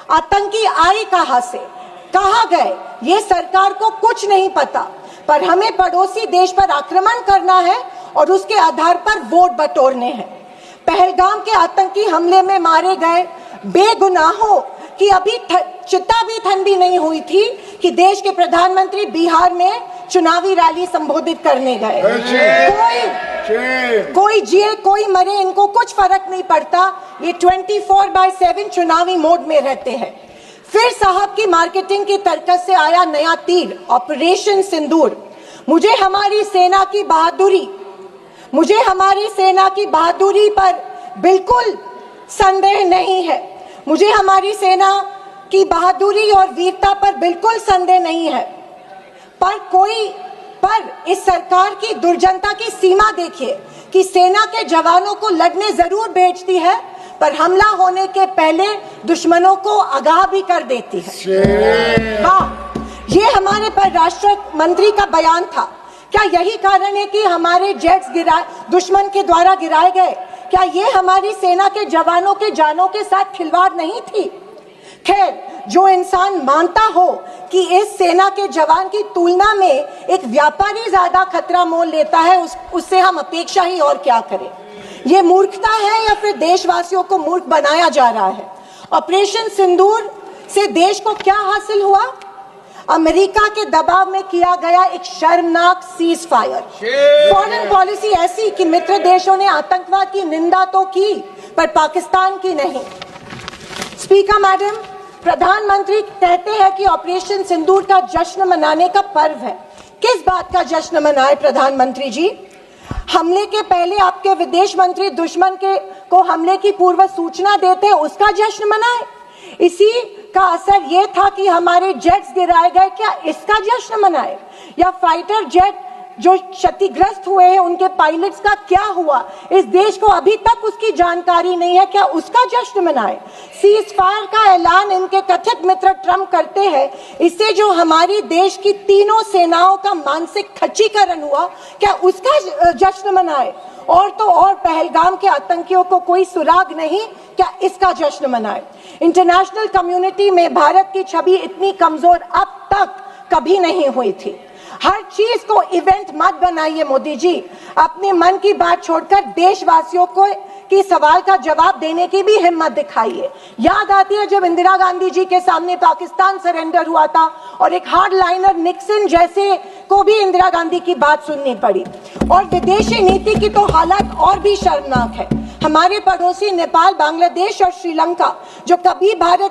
आतंकी आए कहां से, कहां गए, ये सरकार को कुछ नहीं पता। पर हमें पड़ोसी देश पर आक्रमण करना है और उसके आधार पर वोट बटोरने हैं। पहलगाम के आतंकी हमले में मारे गए बेगुनाहों की अभी चिता भी ठंडी नहीं हुई थी कि देश के प्रधानमंत्री बिहार में चुनावी रैली संबोधित करने गए। कोई जिए कोई मरे, इनको कुछ फर्क नहीं पड़ता। ये 24/7 चुनावी मोड में रहते हैं। फिर साहब की मार्केटिंग की तरकस से आया नया तीर, ऑपरेशन सिंदूर। मुझे हमारी सेना की बहादुरी पर बिल्कुल संदेह नहीं है। मुझे हमारी सेना की बहादुरी और वीरता पर बिल्कुल संदेह नहीं है। पर इस सरकार की दुर्जनता की सीमा देखिए कि सेना के जवानों को लड़ने जरूर भेजती है, पर हमला होने के पहले दुश्मनों को आगाह भी कर देती है। हाँ, ये हमारे परराष्ट्र मंत्री का बयान था। क्या यही कारण है कि हमारे जेट्स दुश्मन के द्वारा गिराए गए? क्या ये हमारी सेना के जवानों के जानों के साथ खिलवाड़ नहीं थी? खैर, जो इंसान मानता हो कि इस सेना के जवान की तुलना में एक व्यापारी ज्यादा खतरा मोल लेता है, उससे हम अपेक्षा ही और क्या करें। ये मूर्खता है या फिर देशवासियों को मूर्ख बनाया जा रहा है? ऑपरेशन सिंदूर से देश को क्या हासिल हुआ? अमेरिका के दबाव में किया गया एक शर्मनाक सीज फायर। फॉरेन पॉलिसी ऐसी कि मित्र देशों ने आतंकवाद की निंदा तो की, पर पाकिस्तान की नहीं। स्पीकर मैडम, प्रधानमंत्री कहते हैं कि ऑपरेशन सिंदूर का जश्न मनाने का पर्व है। किस बात का जश्न मनाए प्रधानमंत्री जी? हमले के पहले आपके विदेश मंत्री दुश्मन को हमले की पूर्व सूचना देते, उसका जश्न मनाए? इसी का असर यह था कि हमारे जेट्स गिराए गए, क्या इसका जश्न मनाए? या फाइटर जेट जो क्षतिग्रस्त हुए हैं उनके पायलट्स का क्या हुआ? इस देश को अभी तक उसकी जानकारी नहीं है, क्या उसका जश्न मनाए? सीज फायर का ऐलान इनके कथित मित्र ट्रंप करते हैं, इससे जो हमारी देश की तीनों सेनाओं का मानसिक खच्चीकरण हुआ, क्या उसका जश्न मनाए? और तो और पहलगाम के आतंकियों को कोई सुराग नहीं, क्या इसका जश्न मनाए? इंटरनेशनल कम्युनिटी में भारत की छवि इतनी कमजोर अब तक कभी नहीं हुई थी। हर चीज को इवेंट मत बनाइए मोदी जी। अपने मन की बात छोड़कर देशवासियों को की सवाल का जवाब देने की भी हिम्मत दिखाइए। याद आती है जब इंदिरा गांधी जी के सामने पाकिस्तान सरेंडर हुआ था और एक हार्ड लाइनर निक्सन जैसे को भी इंदिरा गांधी की बात सुननी पड़ी। और विदेशी नीति की तो हालत और भी शर्मनाक है। हमारे पड़ोसी नेपाल, बांग्लादेश और श्रीलंका जो कभी भारत